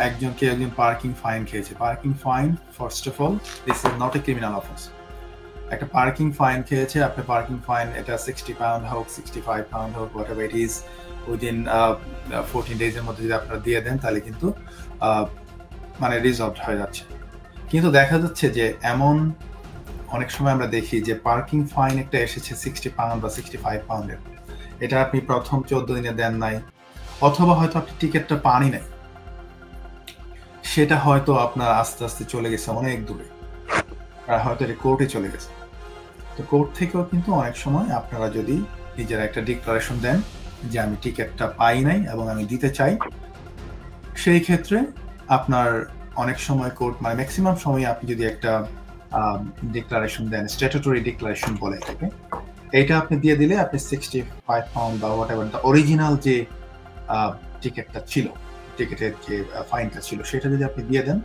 একজন parking fine খেয়েছে। Parking fine, first of all, this is not a criminal offence. একটা parking fine খেয়েছে, আপনি পার্কিং ফাইন এটা 60 পাউন্ড হোক, 65 পাউন্ড হোক, what ever it is, within 14 ডেজের মধ্যে যদি আপনারা দিয়ে দেন তাহলে কিন্তু মানে রিজলভ হয়ে যাচ্ছে। কিন্তু দেখা যাচ্ছে যে এমন অনেক সময় আমরা দেখি যে পার্কিং ফাইন একটা এসেছে 60 পাউন্ড বা 65 পাউন্ডের, এটা আপনি প্রথম 14 দিনে দেন নাই, অথবা হয়তো আপনি টিকিটটা পানই নাই, সেটা হয়তো আপনার আস্তে আস্তে চলে গেছে অনেক দূরে, হয়তো এটা কোর্টে চলে গেছে। তো কোর্ট থেকেও কিন্তু অনেক সময় আপনারা যদি নিজেরা একটা ডিক্লারেশন দেন যে আমি টিকিটটা পাই নাই এবং আমি দিতে চাই, সেই ক্ষেত্রে আপনার অনেক সময় কোর্ট, মানে ম্যাক্সিমাম সময় আপনি যদি একটা ডিক্লারেশন দেন, স্ট্যাটুটরি ডিক্লারেশন বলে এটাকে, এইটা আপনি দিয়ে দিলে আপনি 65 পাউন্ড বা হোয়াট এভার দ্য অরিজিনাল যে টিকিটটা ছিল, টিকিটের যে ফাইনটা ছিল, সেটা যদি আপনি দিয়ে দেন,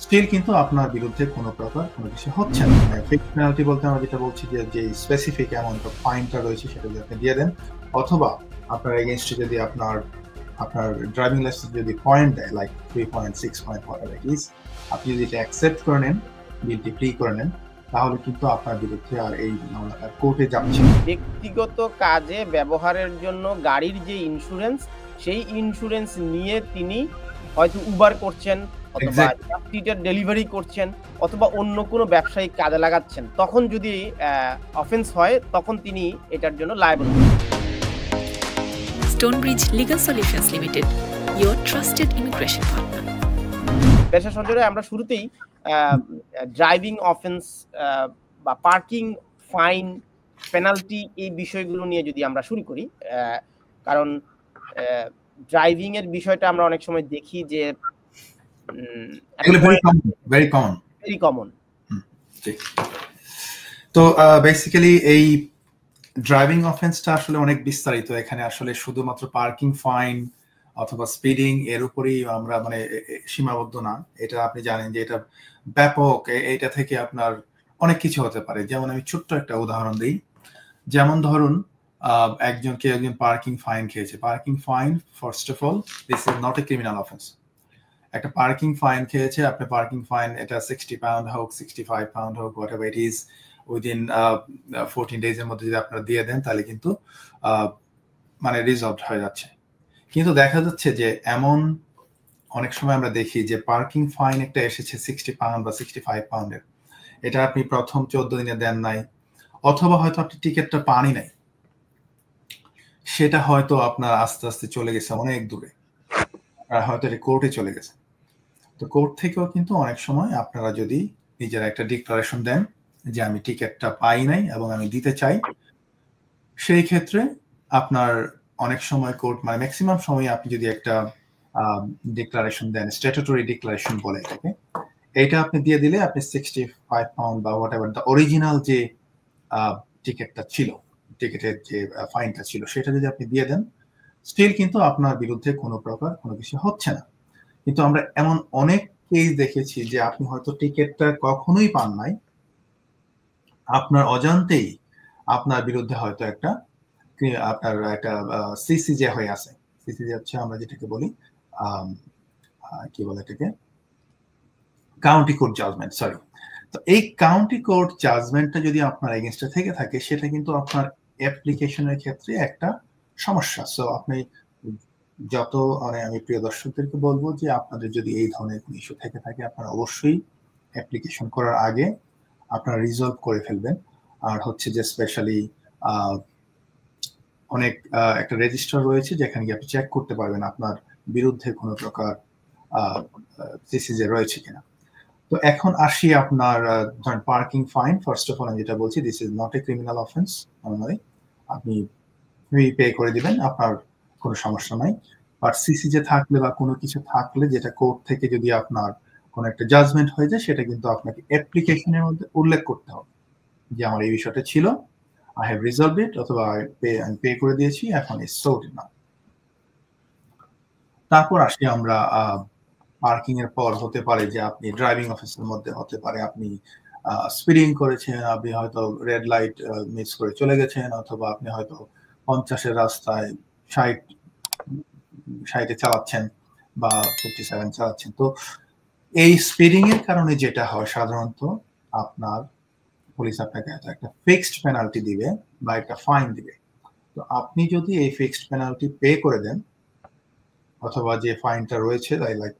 স্টিল কিন্তু আপনার বিরুদ্ধে কোনো প্রকার কোনো কিছু হচ্ছে না। ফিক্সড পেনাল্টি বলতে আমরা যেটা বলছি যে স্পেসিফিক অ্যামাউন্ট অফ ফাইনটা রয়েছে সেটা যদি আপনি দিয়ে দেন, অথবা আপনার এগেইনস্টে যদি আপনার ড্রাইভিং লাইসেন্স যদি পয়েন্ট দেয়, like 3 point, 6 point, whatever it is, আপনি যদি এটা অ্যাকসেপ্ট করে নেন, গিলটি প্লি করে নেন, তাহলে কিন্তু আপনার বিরুদ্ধে আর এই মামলাটা কোর্টে যাচ্ছে না। ব্যক্তিগত কাজে ব্যবহারের জন্য গাড়ির যে ইন্স্যুরেন্স, সেই ইন্স্যুরেন্স নিয়ে তিনি হয়তো উবার করছেন, অথবা ডেলিভারি করছেন, অথবা অন্য কোনো ব্যবসায়িক কাজে লাগাচ্ছেন, তখন যদি অফেন্স হয় তখন তিনি এটার জন্য liable. Stonebridge Legal Solutions Limited, your trusted immigration partner. পেশা সঞ্জয়, আমরা শুরুতেই ড্রাইভিং অফেন্স বা পার্কিং ফাইন, পেনাল্টি, এই বিষয়গুলো নিয়ে যদি আমরা শুরু করি, কারণ ড্রাইভিং এর বিষয়টা আমরা অনেক সময় দেখি যে ভেরি কমন। তো বেসিক্যালি এই ড্রাইভিং অফেন্সটা আসলে অনেক বিস্তারিত। এখানে আসলে শুধুমাত্র পার্কিং ফাইন অথবা স্পিডিং এর উপরেই আমরা মানে সীমাবদ্ধ না। এটা আপনি জানেন যে এটা ব্যাপক, এটা থেকে আপনার অনেক কিছু হতে পারে। যেমন আমি ছোট্ট একটা উদাহরণ দিই, যেমন ধরুন একজন পার্কিং ফাইন খেয়েছে। Parking fine, first of all, this is not a criminal offence. একটা পার্কিং ফাইন খেয়েছে, আপনি পার্কিং ফাইন এটা 60 পাউন্ড হোক, 65 পাউন্ড হোক, what ever it is, within 14 ডেজের মধ্যে যদি আপনারা দিয়ে দেন তাহলে কিন্তু মানে রিজলভ হয়ে যাচ্ছে। কিন্তু দেখা যাচ্ছে যে এমন অনেক সময় আমরা দেখি যে পার্কিং ফাইন একটা এসেছে 60 পাউন্ড বা 65 পাউন্ডের, এটা আপনি প্রথম 14 দিনে দেন নাই, অথবা হয়তো আপনি টিকিটটা পানই নাই, সেটা হয়তো আপনার আস্তে আস্তে চলে গেছে অনেক দূরে, হয়তো এটা কোর্টে চলে গেছে। তো কোর্ট থেকেও কিন্তু অনেক সময় আপনারা যদি নিজেরা একটা ডিক্লারেশন দেন যে আমি টিকিটটা পাই নাই এবং আমি দিতে চাই, সেই ক্ষেত্রে আপনার অনেক সময় কোর্ট, মানে ম্যাক্সিমাম সময় আপনি যদি একটা ডিক্লারেশন দেন, স্ট্যাটুটরি ডিক্লারেশন বলে এটাকে, এইটা আপনি দিয়ে দিলে আপনি 65 পাউন্ড বা হোয়াট এভার দ্য অরিজিনাল যে টিকিটটা ছিল, টিকিটের যে ফাইনটা ছিল, সেটা যদি আপনি দিয়ে দেন, স্টিল কিন্তু আপনার বিরুদ্ধে কোনো প্রকার কোনো কিছু হচ্ছে না। কিন্তু আমরা এমন অনেক কেস দেখেছি যে আপনি হয়তো টিকিটটা কখনোই পান নাই, আপনার অজান্তেই আপনার বিরুদ্ধে হয়তো আপনার একটা সিসিজে হয়ে আছে। সিসিজে হচ্ছে আমরা যেটাকে বলি কি বলে এটাকে, কাউন্টি কোর্ট জাজমেন্ট, সরি। তো এই কাউন্টি কোর্ট জাজমেন্টটা যদি আপনার এগেইনস্টে থেকে থাকে, সেটা কিন্তু আপনার অ্যাপ্লিকেশনের ক্ষেত্রে একটা সমস্যা। সো আপনি যত, মানে আমি প্রিয় দর্শকদেরকে বলবো যে আপনাদের যদি এই ধরনের কোনো ইস্যু থেকে থাকে, আপনারা অবশ্যই অ্যাপ্লিকেশন করার আগে আপনারা রিজলভ করে ফেলবেন। আর হচ্ছে যে স্পেশালি অনেক একটা রেজিস্টার রয়েছে যেখানে গিয়ে আপনি চেক করতে পারবেন আপনার বিরুদ্ধে কোনো প্রকার সিসিজে রয়েছে কিনা। তো এখন আসি আপনার ধরেন parking fine, first of all আমি যেটা বলছি, this is not a criminal offence. Normally আপনি পে করে দিবেন, আপনার কোনো সমস্যা নাই। বাট সিসিজে থাকলে বা কোনো কিছু থাকলে, যেটা কোর্ট থেকে যদি আপনার কোনো একটা জাজমেন্ট হয়ে যায়, সেটা কিন্তু আপনাকে অ্যাপ্লিকেশনের মধ্যে উল্লেখ করতে হবে যে আমার এই বিষয়টা ছিল, I have resolved it, অথবা আমি পে করে দিয়েছি, এখন ইটস সর্টেড নাও। তারপর আসি আমরা পার্কিং এর পর হতে পারে যে আপনি ড্রাইভিং অফেন্সের মধ্যে হতে পারে আপনি স্পিডিং করেছেন, আপনি হয়তো রেড লাইট মিস করে চলে গেছেন, অথবা আপনি হয়তো 50-এর রাস্তায় 60-এ চালাচ্ছেন, বা 57 চালাচ্ছেন। তো এই স্পিডিং এর কারণে যেটা হয় সাধারণত আপনার পুলিশ আপনাকে একটা ফিক্সড পেনাল্টি দিবে বা একটা ফাইন দিবে। তো আপনি যদি এই ফিক্সড পেনাল্টি পে করে দেন অথবা যে ফাইনটা রয়েছে লাইক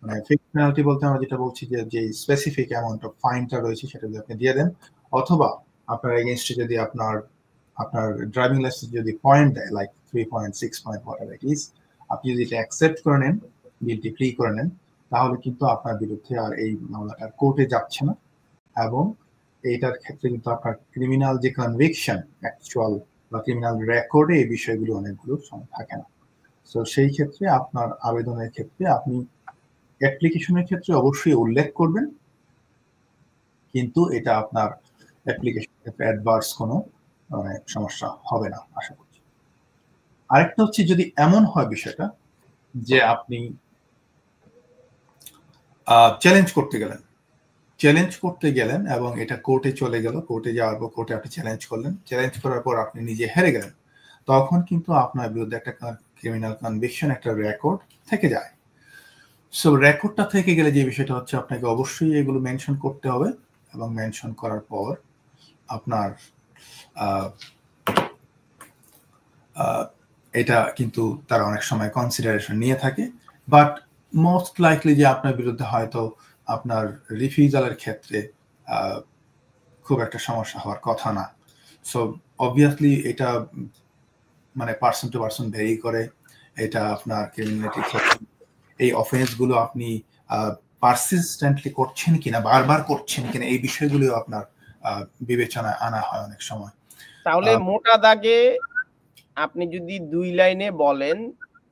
মানে ফিক্সড পেনাল্টি বলতে আমরা যেটা বলছি যে স্পেসিফিক অ্যামাউন্ট অফ ফাইনটা রয়েছে সেটা যদি আপনি দিয়ে দেন অথবা আপনার এগেইনস্টে যদি আপনার ড্রাইভিং লাইসেন্স যদি পয়েন্ট দেয় like 3 point 6 point whatever it is, আপনি যদি এটা অ্যাকসেপ্ট করে নেন, গিলটি প্লি করে নেন, তাহলে কিন্তু আপনার বিরুদ্ধে আর এই মামলাটা কোর্টে যাচ্ছে না এবং এইটার ক্ষেত্রে কিন্তু আপনার ক্রিমিনাল যে কনভিকশন অ্যাকচুয়াল বা ক্রিমিনাল রেকর্ডে এই বিষয়গুলো অনেকগুলো থাকে না। তো সেই ক্ষেত্রে আপনার আবেদনের ক্ষেত্রে আপনি অ্যাপ্লিকেশনের ক্ষেত্রে অবশ্যই উল্লেখ করবেন, কিন্তু এটা আপনার অ্যাপ্লিকেশনের ক্ষেত্রে অ্যাডভার্স কোনো সমস্যা হবে না আশা করছি। আরেকটা হচ্ছে যদি এমন হয় বিষয়টা যে আপনি চ্যালেঞ্জ করতে গেলেন এবং এটা কোর্টে চলে গেল, কোর্টে যাওয়ার পর কোর্টে আপনি চ্যালেঞ্জ করলেন, চ্যালেঞ্জ করার পর আপনি নিজে হেরে গেলেন, তখন কিন্তু আপনার বিরুদ্ধে একটা ক্রিমিনাল কনভিকশন একটা রেকর্ড থেকে যায়। সো রেকর্ডটা থেকে গেলে যে বিষয়টা হচ্ছে আপনাকে অবশ্যই এগুলো মেনশন করতে হবে এবং মেনশন করার পর আপনার এটা কিন্তু তারা অনেক সময় কনসিডারেশন নিয়ে থাকে, বাট মোস্ট লাইকলি যে আপনার বিরুদ্ধে হয়তো আপনার রিফিউজালের ক্ষেত্রে খুব একটা সমস্যা হওয়ার কথা না। সো অবভিয়াসলি এটা মানে পার্সন টু পার্সন ভেরি করে, এটা আপনার ক্রিমিনালিটি এই অফেন্সগুলো আপনি পারসিস্টেন্টলি করছেন কিনা, বারবার করছেন কিনা, এই বিষয়গুলো আপনার বিবেচনায় আনা হয় অনেক সময়। তাহলে মোটা দাগে আপনি যদি 2 লাইনে বলেন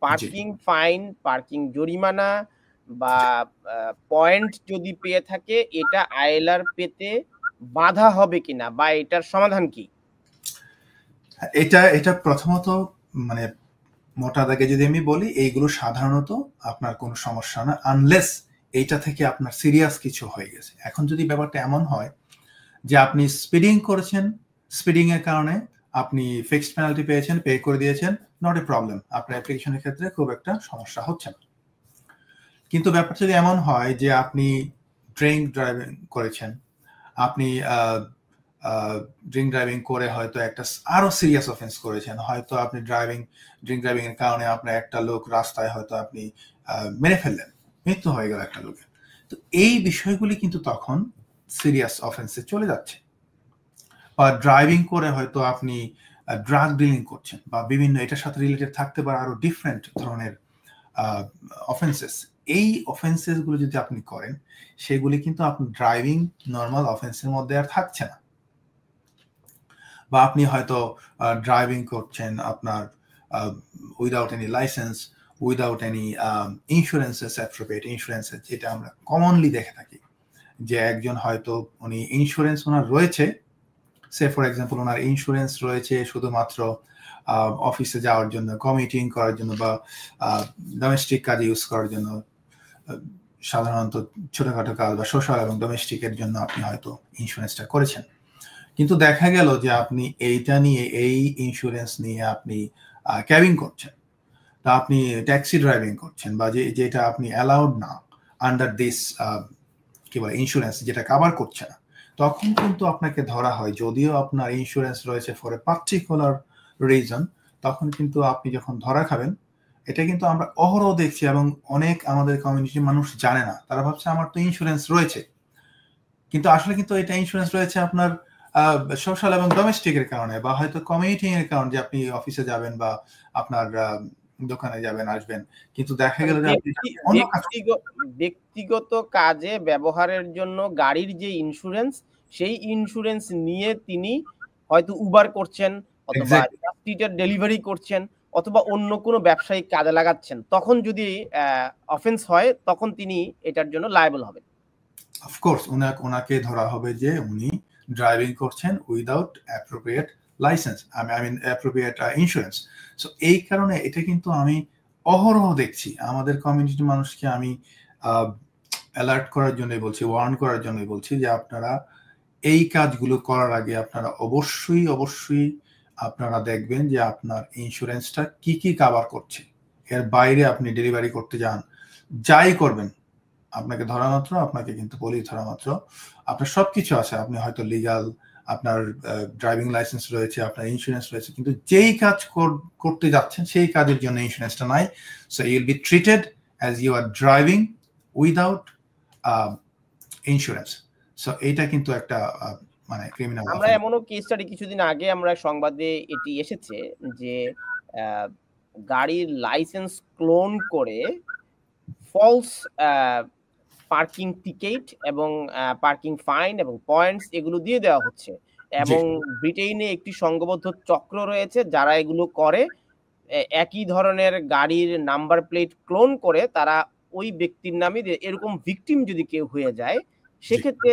পার্কিং ফাইন, পার্কিং জরিমানা বা পয়েন্ট যদি পেয়ে থাকে এটা আইএলআর পেতে বাধা হবে কিনা বা এটার সমাধান কি? এটা প্রথমত মানে মোটা দাগে যদি আমি বলি এইগুলো সাধারণত আপনার কোনো সমস্যা না, আনলেস এইটা থেকে আপনার সিরিয়াস কিছু হয়ে গেছে। এখন যদি ব্যাপারটা এমন হয় যে আপনি স্পিডিং করেছেন, স্পিডিং এর কারণে আপনি ফিক্সড পেনাল্টি পেয়েছেন, পে করে দিয়েছেন, নট এ প্রবলেম, আপনার অ্যাপ্লিকেশনের ক্ষেত্রে খুব একটা সমস্যা হচ্ছে না। কিন্তু ব্যাপারটা যদি এমন হয় যে আপনি ড্রিঙ্ক ড্রাইভিং করেছেন, আপনি ড্রিঙ্ক ড্রাইভিং করে হয়তো একটা আরো সিরিয়াস অফেন্স করেছেন, হয়তো আপনি ড্রিঙ্ক ড্রাইভিং এর কারণে আপনার একটা লোক রাস্তায় হয়তো আপনি মেরে ফেললেন, মৃত্যু হয়ে গেল একটা লোকের, তো এই বিষয়গুলি কিন্তু তখন সিরিয়াস অফেন্সে চলে যাচ্ছে। বা ড্রাইভিং করে হয়তো আপনি ড্রাগ ডিলিং করছেন বা বিভিন্ন এটার সাথে রিলেটেড থাকতে পারে আরো ডিফারেন্ট ধরনের অফেন্সেস, এই অফেন্সেস গুলো যদি আপনি করেন সেগুলি কিন্তু আপনার ড্রাইভিং নর্মাল অফেন্সের মধ্যে আর থাকছে না। বা আপনি হয়তো ড্রাইভিং করছেন আপনার without any licence, without any insurances, appropriate insurances, যেটা আমরা কমনলি দেখে থাকি যে একজন হয়তো উনি ইন্স্যুরেন্স ওনার রয়েছে, সে ফর এক্সাম্পল ওনার ইন্স্যুরেন্স রয়েছে শুধুমাত্র অফিসে যাওয়ার জন্য, কমিটিং করার জন্য বা ডোমেস্টিক কাজে ইউজ করার জন্য, সাধারণত ছোটখাটো কাজ বা সোশ্যাল এবং ডোমেস্টিকের জন্য আপনি হয়তো ইন্স্যুরেন্সটা করেছেন, কিন্তু দেখা গেল যে আপনি এইটা নিয়ে এই ইন্স্যুরেন্স নিয়ে আপনি ক্যাবিং করছেন, তা আপনি ট্যাক্সি ড্রাইভিং করছেন বা যেটা আপনি অ্যালাউড না আন্ডার দিস কি বলে ইন্স্যুরেন্স, যেটা কভার করছে না, তখন কিন্তু আপনাকে ধরা হয়, যদিও আপনার ইন্স্যুরেন্স রয়েছে ফর এ পার্টিকুলার রিজন, তখন কিন্তু আপনি যখন ধরা খাবেন, এটা কিন্তু আমরা অহরহ দেখছি এবং অনেক আমাদের কমিউনিটির মানুষ জানে না, তারা ভাবছে আমার তো ইন্স্যুরেন্স রয়েছে, কিন্তু আসলে কিন্তু এটা ইন্স্যুরেন্স রয়েছে আপনার সোশ্যাল এবং ডোমেস্টিকের কারণে বা হয়তো কমিউনিটিং এর কারণে, যে আপনি অফিসে যাবেন বা আপনার দোকানে যাবেন আসবেন, কিন্তু দেখা গেল যে ব্যক্তিগত কাজে ব্যবহারের জন্য গাড়ির যে ইন্স্যুরেন্স, সেই ইন্স্যুরেন্স নিয়ে তিনি হয়তো উবার করছেন অথবা ট্রান্সপোর্টের ডেলিভারি করছেন অথবা অন্য কোনো ব্যবসায়িক কাজে লাগাচ্ছেন, তখন যদি অফেন্স হয় তখন তিনি এটার জন্য লায়াবল হবেন। অফকোর্স ওনাকে ধরা হবে যে উনি ড্রাইভিং করছেন without appropriate license, I mean appropriate insurance. So এই কারণে এটা কিন্তু আমি অহরহ দেখছি, আমাদের কমিউনিটির মানুষকে আমি অ্যালার্ট করার জন্যই বলছি, ওয়ার্ন করার জন্যই বলছি যে আপনারা এই কাজগুলো করার আগে আপনারা অবশ্যই আপনারা দেখবেন যে আপনার ইন্স্যুরেন্সটা কি কভার করছে। এর বাইরে আপনি ডেলিভারি করতে যান যাই করবেন, আপনাকে ধরা মাত্র, আপনাকে কিন্তু পুলিশ ধরা মাত্র আপনার সবকিছু আছে, আপনি হয়তো লিগাল, আপনার ড্রাইভিং লাইসেন্স রয়েছে, আপনার ইন্স্যুরেন্স রয়েছে, কিন্তু যেই কাজ করতে যাচ্ছেন সেই কাজের জন্য ইন্স্যুরেন্সটা নাই। So you will be treated as you are driving without insurance. So এইটা কিন্তু একটা মানে ক্রিমিনাল। আমরা এমনও কেস স্টাডি কিছুদিন আগে আমরা সংবাদে এটি এসেছে যে গাড়ির লাইসেন্স ক্লোন করে ফলস পার্কিং টিকেট এবং পার্কিং ফাইন এবং পয়েন্টস এগুলো দিয়ে দেওয়া হচ্ছে, এবং ব্রিটেনে একটি সংঘবদ্ধ চক্র রয়েছে যারা এগুলো করে। একই ধরনের গাড়ির নাম্বার প্লেট ক্লোন করে তারা ওই ব্যক্তির নামে, এরকম ভিকটিম যদি কেউ হয়ে যায় সেক্ষেত্রে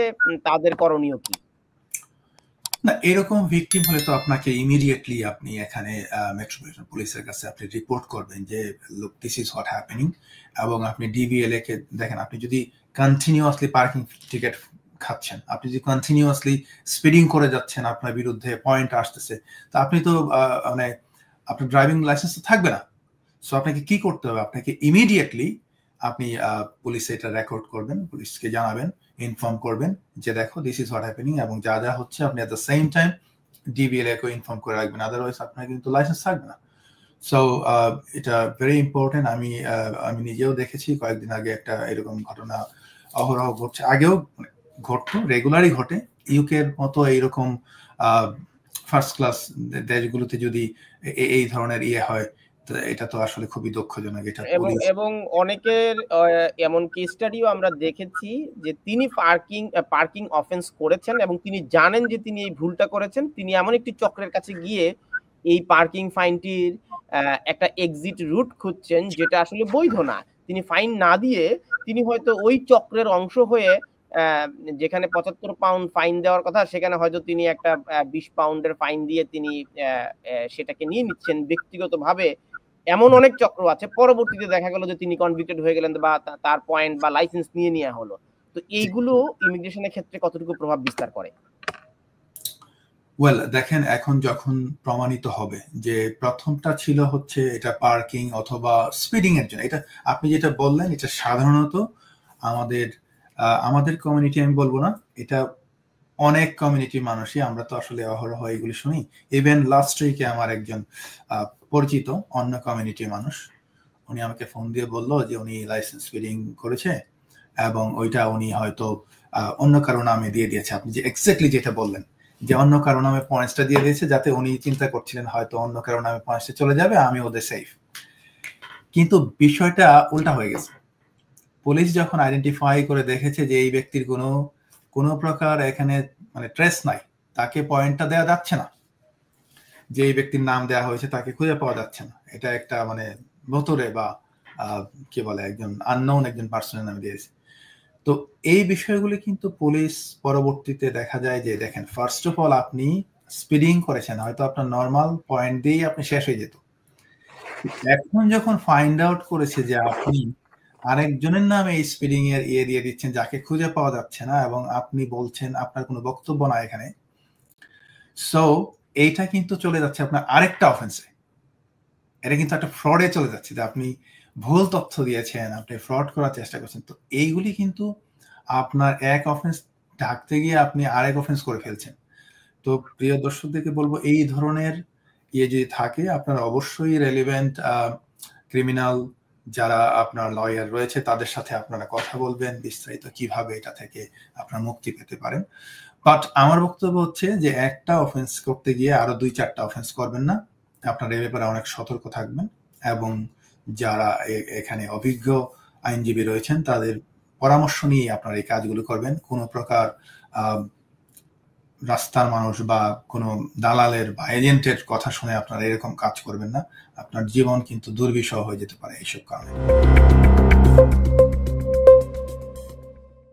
তাদের করণীয় কি? না, এরকম ভিকটিম হলে তো আপনাকে ইমিডিয়েটলি আপনি এখানে মেট্রোপলিটন পুলিশের কাছে আপনি রিপোর্ট করবেন যে look this is what happening, এবং আপনি ডিবিএলএ কে দেখেন, আপনি যদি কন্টিনিউয়াসলি পার্কিং টিকেট খাচ্ছেন, আপনি যদি কন্টিনিউয়াসলি স্পিডিং করে যাচ্ছেন, আপনার বিরুদ্ধে পয়েন্ট আসতেছে, তো আপনি তো মানে আপনার ড্রাইভিং লাইসেন্স তো থাকবে না। সো আপনাকে কি করতে হবে, আপনাকে ইমিডিয়েটলি আপনি পুলিশে এটা রেকর্ড করবেন, পুলিশকে জানাবেন, ইনফর্ম করবেন যে দেখো দিস ইজ হোয়াট হ্যাপেনিং, এবং যা যা হচ্ছে আপনি at the same time DBLA কে ইনফর্ম করে রাখবেন, আদারওয়াইজ আপনার কিন্তু লাইসেন্স থাকবে না। সো এটা ভেরি ইম্পর্টেন্ট। আমি নিজেও দেখেছি কয়েকদিন আগে একটা এরকম ঘটনা অহরহ ঘটছে, আগেও ঘটতো, রেগুলারই ঘটে। ইউকের মতো এইরকম ফার্স্ট ক্লাস দেশগুলোতে যদি এই ধরনের হয়, এটা তো আসলে খুবই দুঃখজনক। এটা এবং অনেকের এমন কেস স্টাডিও আমরা দেখেছি যে তিনি পার্কিং অফেন্স করেছেন এবং তিনি জানেন যে তিনি এই ভুলটা করেছেন, তিনি এমন একটি চক্রের কাছে গিয়ে এই পার্কিং ফাইনটির একটা এক্সিট রুট খুঁজছেন যেটা আসলে বৈধ না। তিনি ফাইন না দিয়ে তিনি হয়তো ওই চক্রের অংশ হয়ে যেখানে 75 পাউন্ড ফাইন দেওয়ার কথা সেখানে হয়তো তিনি একটা 20 পাউন্ডের ফাইন দিয়ে তিনি সেটাকে নিয়ে নিচ্ছেন ব্যক্তিগতভাবে। এমন অনেক চক্র আছে, পরবর্তীতে দেখা গেল যে তিনি কনভিক্টেড হয়ে গেলেন বা তার পয়েন্ট বা লাইসেন্স নিয়ে নেওয়া হলো। তো এইগুলো ইমিগ্রেশনের ক্ষেত্রে কতটুকু প্রভাব বিস্তার করে? ওয়েল দেখেন, এখন যখন প্রমাণিত হবে যে প্রথমটা ছিল হচ্ছে এটা পার্কিং অথবা স্পিডিং এর জন্য, এটা আপনি যেটা বললেন এটা সাধারণত আমাদের কমিউনিটি, আমি বলবো না, এটা অনেক কমিউনিটির মানুষই, আমরা তো আসলে অহরহ এগুলি শুনি। ইভেন লাস্ট উইকে আমার একজন পরিচিত অন্য কমিউনিটির মানুষ, উনি আমাকে ফোন দিয়ে বললো যে উনি লাইসেন্স স্পিডিং করেছে এবং ওইটা উনি হয়তো অন্য কারো নামে দিয়ে দিয়েছে। আপনি যে এক্স্যাক্টলি যেটা বললেন যে অন্য কারো নামে পয়েন্টসটা দিয়ে দিয়েছে, যাতে উনি চিন্তা করছিলেন হয়তো অন্য কারো নামে পয়েন্টসটা চলে যাবে, আমি ওদের সেফ। কিন্তু বিষয়টা উল্টা হয়ে গেছে। পুলিশ যখন আইডেন্টিফাই করে দেখেছে যে এই ব্যক্তির কোনো প্রকার এখানে মানে ট্রেস নাই, তাকে পয়েন্টটা দেওয়া যাচ্ছে না, যে এই ব্যক্তির নাম দেওয়া হয়েছে তাকে খুঁজে পাওয়া যাচ্ছে না, এটা একটা মানে ভুতুড়ে বা কি বলে একজন আননোন একজন পার্সনের নামে দিয়েছে। তো এই বিষয়গুলি কিন্তু পুলিশ পরবর্তীতে দেখা যায় যে দেখেন, ফার্স্ট অফ অল আপনি স্পিডিং করেছেন, হয়তো আপনার নর্মাল পয়েন্ট দিয়েই আপনি শেষ হয়ে যেত। এখন যখন ফাইন্ড আউট করেছে যে আপনি আরেকজনের নামে এই স্পিডিং এর দিয়ে দিচ্ছেন যাকে খুঁজে পাওয়া যাচ্ছে না, এবং আপনি বলছেন আপনার কোনো বক্তব্য না এখানে, সো এইটা কিন্তু চলে যাচ্ছে আপনার আরেকটা অফেন্সে। এটা কিন্তু একটা ফ্রডে চলে যাচ্ছে, যে আপনি ভুল তথ্য দিয়েছেন, আপনি ফ্রড করার চেষ্টা করছেন। তো এইগুলি কিন্তু আপনার এক অফেন্স ঢাকতে গিয়ে আপনি আরেক অফেন্স করে ফেলছেন। তো প্রিয় দর্শকদেরকে বলবো, এই ধরনের যদি থাকে, আপনারা অবশ্যই রেলিভেন্ট ক্রিমিনাল যারা আপনার লয়ার রয়েছে তাদের সাথে আপনারা কথা বলবেন বিস্তারিত কিভাবে এটা থেকে আপনারা মুক্তি পেতে পারেন। বাট আমার বক্তব্য হচ্ছে যে একটা অফেন্স করতে গিয়ে আরো 2-4টা অফেন্স করবেন না, আপনারা এই ব্যাপারে অনেক সতর্ক থাকবেন, এবং যারা এখানে অভিজ্ঞ আইনজীবী রয়েছেন তাদের পরামর্শ নিয়ে আপনারা এই কাজগুলো করবেন। কোনো প্রকার রাস্তার মানুষ বা কোনো দালালের বা এজেন্টের কথা শুনে আপনারা এরকম কাজ করবেন না, আপনার জীবন কিন্তু দুর্বিষহ হয়ে যেতে পারে এইসব কারণে।